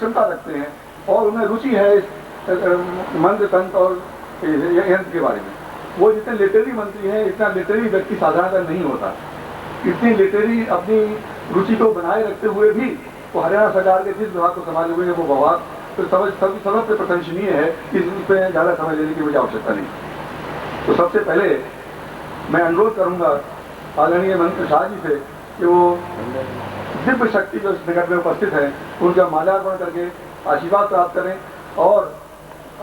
क्षमता रखते हैं और उन्हें रुचि है इस मंत्र तंत्र और यंत्र के बारे में। वो जितने लिटरेरी मंत्री हैं, इतना लिटरेरी व्यक्ति साधारणतः नहीं होता। इतनी लिटरेरी अपनी रुचि को बनाए रखते हुए भी वो हरियाणा सरकार के जिस विभाग को संभाले हुए हैं वो विभाग तो सबसे प्रशंसनीय है। इस पर ज़्यादा समय लेने की मुझे आवश्यकता नहीं। तो सबसे पहले मैं अनुरोध करूंगा आदरणीय मंत्री शाह जी से कि वो दिव्य शक्ति जो इस नगर में उपस्थित है उनका माल्यार्पण करके आशीर्वाद प्राप्त करें और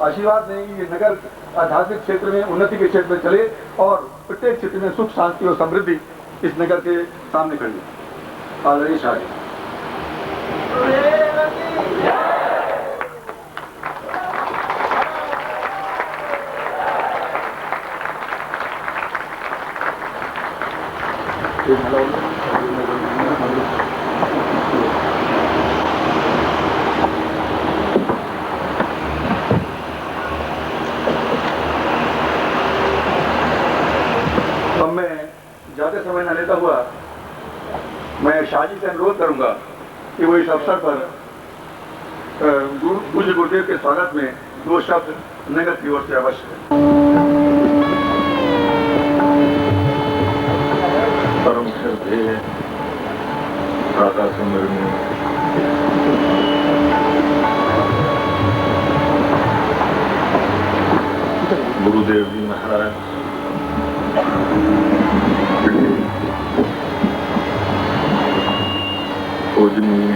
आशीर्वाद नहीं, ये नगर आध्यात्मिक क्षेत्र में उन्नति के क्षेत्र में चले और प्रत्येक क्षेत्र में सुख शांति और समृद्धि इस नगर के सामने खड़ी। आदरणीय शाह जी। अब मैं ज्यादा समय न लेता हुआ मैं शाह जी से अनुरोध करूंगा कि वो इस अवसर पर पूज्य गुरुदेव के स्वागत में 2 शब्द नगर की ओर से अवश्य। परम श्रद्धेय राधा संवरणीय गुरुदेव जी महाराज, पूजनीय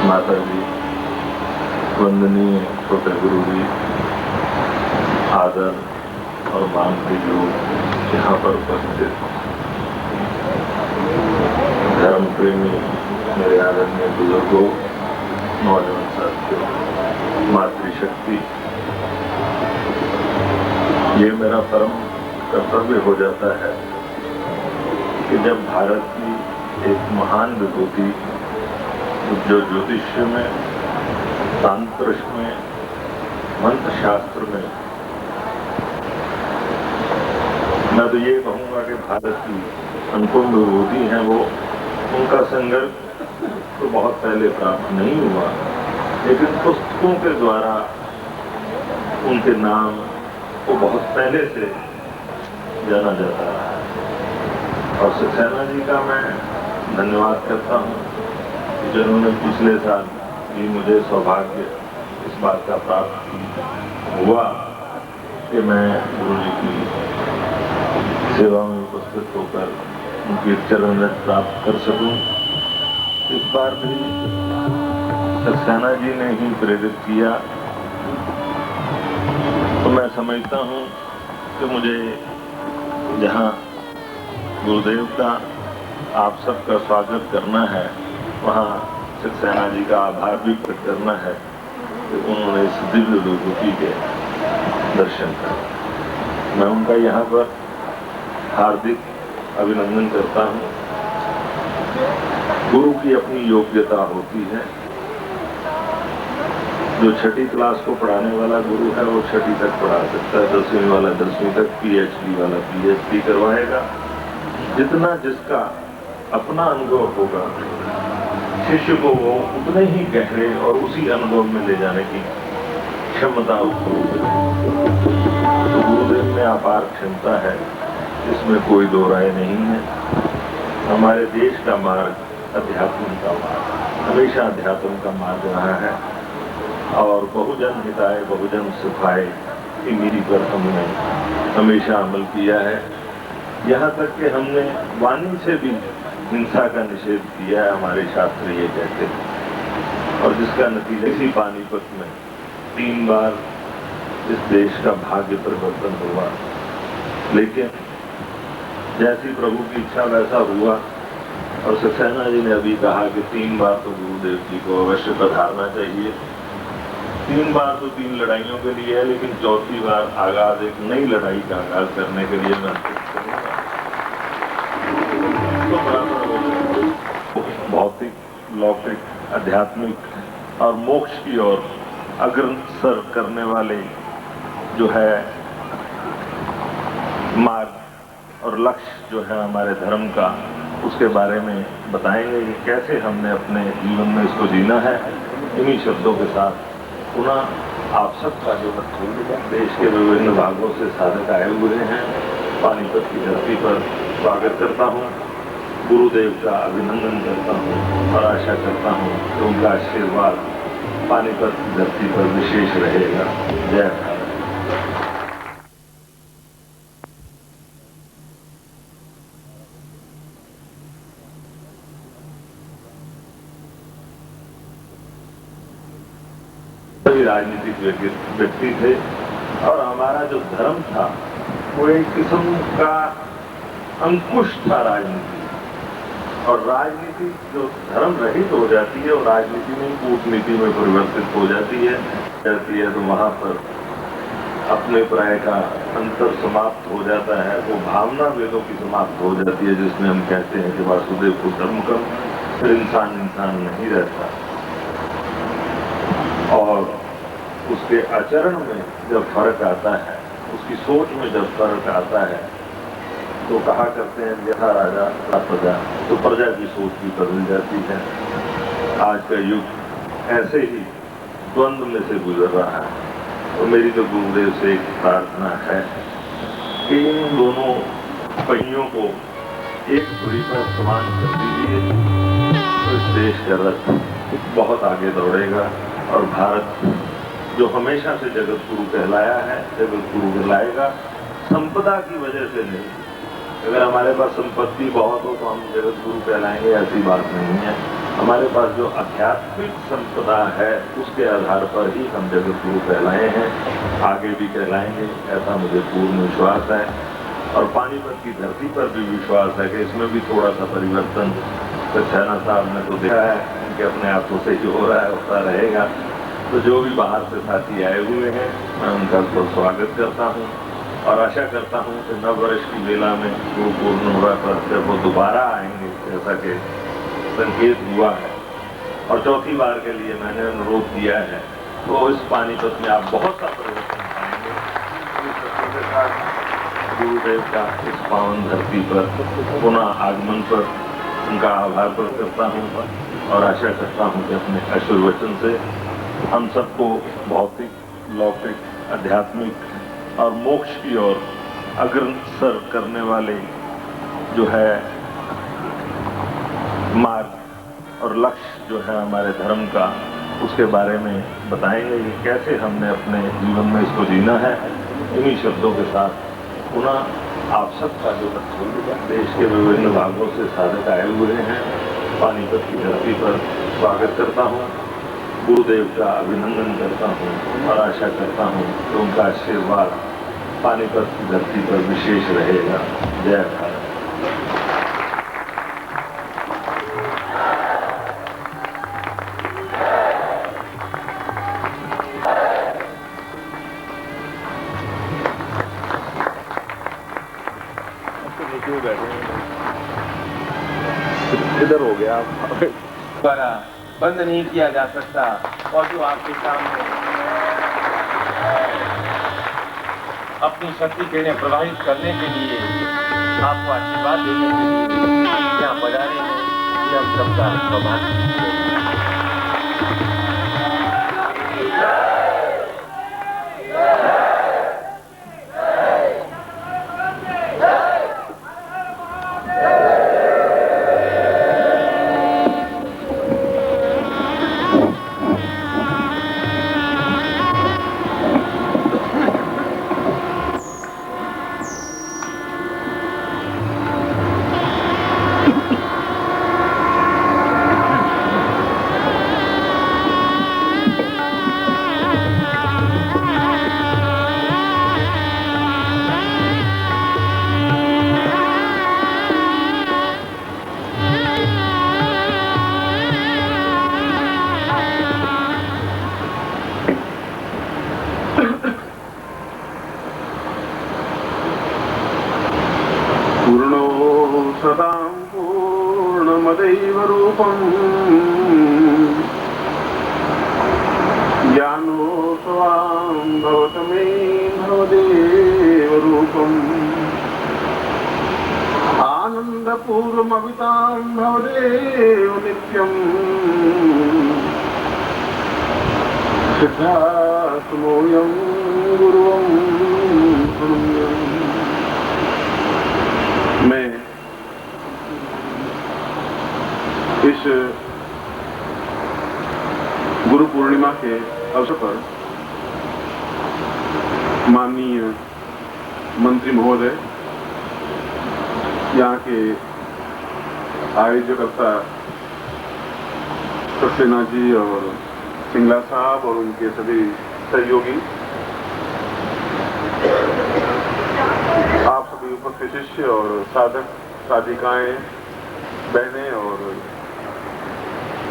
माता जी, वंदनीय छोटे गुरु जी, आदर और मान के लोग यहाँ पर उपस्थित, धर्म प्रेमी मेरे आदरणीय बुजुर्गों, नौजवान साथियों, मातृशक्ति, ये मेरा परम कर्तव्य हो जाता है कि जब भारत की एक महान विभूति जो ज्योतिष्य में, तांत्र में, मंत्र शास्त्र में, मैं तो ये कहूँगा कि भारत की अनुपम विभूति है वो, उनका संघर्ष तो बहुत पहले प्राप्त नहीं हुआ, लेकिन पुस्तकों के द्वारा उनके नाम को बहुत पहले से जाना जाता है। और सक्सेना जी का मैं धन्यवाद करता हूँ कि जिन्होंने पिछले साल भी मुझे सौभाग्य इस बात का प्राप्त हुआ कि मैं गुरु जी की सेवा में उपस्थित होकर उनकी चरण रज प्राप्त कर सकूं। इस बार भी सक्सेना जी ने ही प्रेरित किया, तो मैं समझता हूँ कि मुझे जहाँ गुरुदेव का आप सबका स्वागत करना है, वहाँ सक्सेना जी का आभार भी प्रकट करना है कि उन्होंने इस दिव्य विभूति के दर्शन कर। मैं उनका यहाँ पर हार्दिक अभिनंदन करता हूँ। गुरु की अपनी योग्यता होती है। जो छठी क्लास को पढ़ाने वाला गुरु है वो छठी तक पढ़ा सकता है, 10वीं वाला 10वीं तक, PhD वाला PhD करवाएगा। जितना जिसका अपना अनुभव होगा, शिष्य को वो उतने ही गहरे और उसी अनुभव में ले जाने की क्षमता उसको होगी। तो गुरुदेव में अपार क्षमता है, इसमें कोई दो राय नहीं है। हमारे देश का मार्ग अध्यात्म का मार्ग, हमेशा अध्यात्म का मार्ग रहा है और बहुजन हिताय बहुजन सुखाय की नीति पर हमने हमेशा अमल किया है। यहाँ तक कि हमने वाणी से भी हिंसा का निषेध किया है, हमारे शास्त्र ये कहते हैं। और जिसका नतीजा इसी पानीपत में 3 बार इस देश का भाग्य परिवर्तन हुआ। लेकिन जैसी प्रभु की इच्छा वैसा हुआ। और सक्सेना जी ने अभी कहा कि 3 बार तो गुरुदेव जी को अवश्य पधारना चाहिए। 3 बार तो 3 लड़ाइयों के लिए है, लेकिन 4थी बार आगाज एक नई लड़ाई का आगाज करने के लिए मैं तो भौतिक, लौकिक, आध्यात्मिक और मोक्ष की ओर अग्रसर करने वाले जो है मार्ग और लक्ष्य जो है हमारे धर्म का, उसके बारे में बताएंगे कि कैसे हमने अपने जीवन में इसको जीना है इन्हीं शब्दों के साथ पुनः आप सबका जो देश के विभिन्न भागों से साधक आए हुए हैं, पानीपत की धरती पर स्वागत करता हूँ। गुरुदेव का अभिनंदन करता हूँ और आशा करता हूँ कि उनका आशीर्वाद पानीपत की धरती पर विशेष रहेगा। जय भारत। सभी राजनीतिक व्यक्ति थे और हमारा जो धर्म था वो एक किस्म का अंकुश था राजनीति, और राजनीति जो धर्म रहित हो जाती है और राजनीति में कूटनीति में परिवर्तित हो जाती है तो वहां पर अपने प्राय का अंतर समाप्त हो जाता है। वो भावना वेदों की समाप्त हो जाती है जिसमें हम कहते हैं कि वासुदेव को धर्मकम, फिर इंसान नहीं रहता। और उसके आचरण में जब फर्क आता है, उसकी सोच में जब फर्क आता है, तो कहा करते हैं यथा राजा तथा प्रजा, तो प्रजा की सोच भी बदल जाती है। आज का युग ऐसे ही द्वंद्व में से गुजर रहा है। तो मेरी तो गुरुदेव से एक प्रार्थना है कि इन दोनों पहियों को एक धुरी पर समान कर दीजिए, तो इस देश का रथ बहुत आगे दौड़ेगा और भारत जो हमेशा से जगत गुरु कहलाया है, जगत गुरु कहलाएगा, संपदा की वजह से नहीं। अगर हमारे पास संपत्ति बहुत हो तो हम जगत गुरु कहलाएंगे, ऐसी बात नहीं है। हमारे पास जो आध्यात्मिक संपदा है उसके आधार पर ही हम जगत गुरु कहलाए हैं, आगे भी कहलाएंगे, ऐसा मुझे पूर्ण विश्वास है। और पानीपत की धरती पर भी विश्वास है कि इसमें भी थोड़ा सा परिवर्तन सक्सेना साहब ने तो देखा है कि अपने हाथों से ही हो रहा है, होता रहेगा। तो जो भी बाहर से साथी आए हुए हैं, मैं उनका बहुत स्वागत करता हूँ और आशा करता हूँ कि नव वर्ष की वेला में गुरु पूर्णिमा पर जब वो दोबारा आएंगे, जैसा कि संकेत हुआ है और चौथी बार के लिए मैंने अनुरोध किया है, तो इस पानीपत में आप बहुत सा परिवर्तन पाएंगे। इस सबके के साथ गुरुदेव का इस पावन धरती पर पुनः आगमन पर उनका आभार प्रकट करता हूँ और आशा करता हूँ कि अपने आशीर्वचन से हम सबको भौतिक, लौकिक, आध्यात्मिक और मोक्ष की ओर अग्रसर करने वाले जो है मार्ग और लक्ष्य जो है हमारे धर्म का, उसके बारे में बताएंगे कि कैसे हमने अपने जीवन में इसको जीना है। इन्हीं शब्दों के साथ पुनः आप सबका जो देश के विभिन्न भागों से साधक आए हुए हैं, पानीपत की धरती पर स्वागत करता हूँ। गुरुदेव का अभिनंदन करता हूँ और आशा करता हूँ कि उनका आशीर्वाद पानीपत की धरती पर विशेष रहेगा। जय भारत। इधर हो गया द्वारा बंद नहीं किया जा सकता, और जो आपके सामने अपनी शक्ति किरणें प्रवाहित करने के लिए, आपको आशीर्वाद देने के लिए यहाँ पधारे हैं, ये हम सबका सौभाग्य है। सदां पूर्णमदैव रूपम् ज्ञानोत्सवां भवतमे भवदेव रूपम् आनन्दपूर्वमवितां भवदेव नित्यम् सिद्धार्थमोऽयं गुरुवं प्रणम्यम्। मैं इस गुरु पूर्णिमा के अवसर पर माननीय मंत्री महोदय, यहाँ के आयोजकर्ता सक्सेना जी और सिंगला साहब और उनके सभी सहयोगी, आप सभी उपस्थित शिष्य और साधक साधिकाएं, बहनें और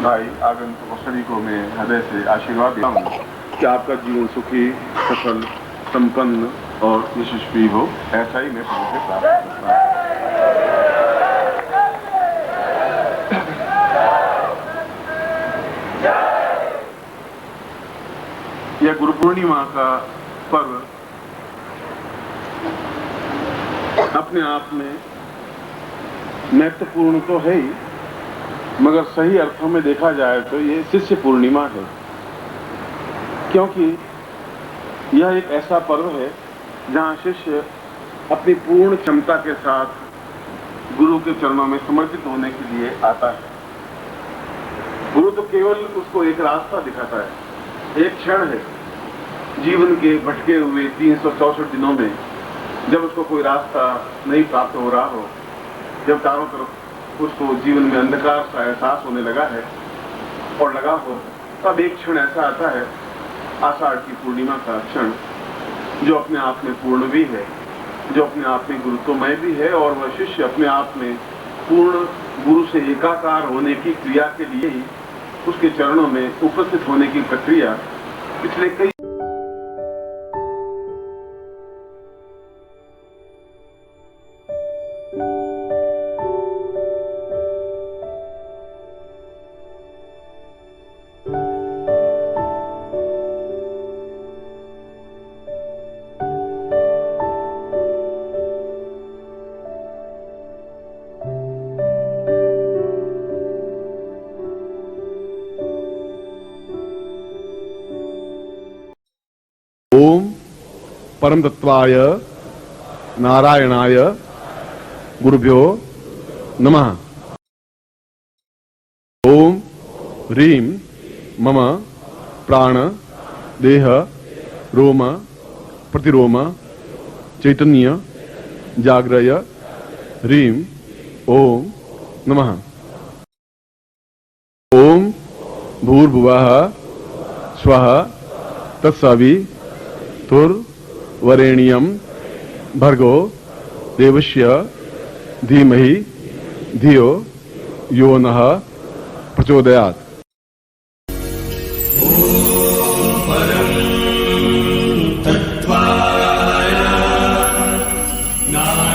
भाई आगंतुक सभी को मैं हृदय से आशीर्वाद देता हूँ कि आपका जीवन सुखी, सफल, संपन्न और यशस्वी हो। ऐसा ही मैं प्रभु से प्रार्थना करता हूँ। यह गुरु पूर्णिमा का पर्व अपने आप में महत्वपूर्ण तो है ही, मगर सही अर्थों में देखा जाए तो ये शिष्य पूर्णिमा है, क्योंकि यह एक ऐसा पर्व है जहाँ शिष्य अपनी पूर्ण क्षमता के साथ गुरु के चरणों में समर्पित होने के लिए आता है। गुरु तो केवल उसको एक रास्ता दिखाता है, एक क्षण है जीवन के भटके हुए 364 दिनों में, जब उसको कोई रास्ता नहीं प्राप्त हो रहा हो, जब चारों तरफ उसको जीवन में अंधकार सा एहसास होने लगा है और लगा हो, तब एक क्षण ऐसा आता है, आषाढ़ की पूर्णिमा का क्षण, जो अपने आप में पूर्ण भी है, जो अपने आप में गुरुत्वमय भी है, और वह शिष्य अपने आप में पूर्ण गुरु से एकाकार होने की क्रिया के लिए ही उसके चरणों में उपस्थित होने की प्रक्रिया पिछले कई ओम परम तत्वाय नारायणाय गुरुभ्यो नमः। ओम ह्रीं मम प्राण देह रोम प्रतिरोम चैतन्य जाग्रय ह्रीं ओम नमः। ओम भूर्भुवः स्वः तत्सवितुर्वरेण्यं भर्गो देवस्य धीमहि धियो यो नः प्रचोदयात्। परं तत्त्वाय नारायणाय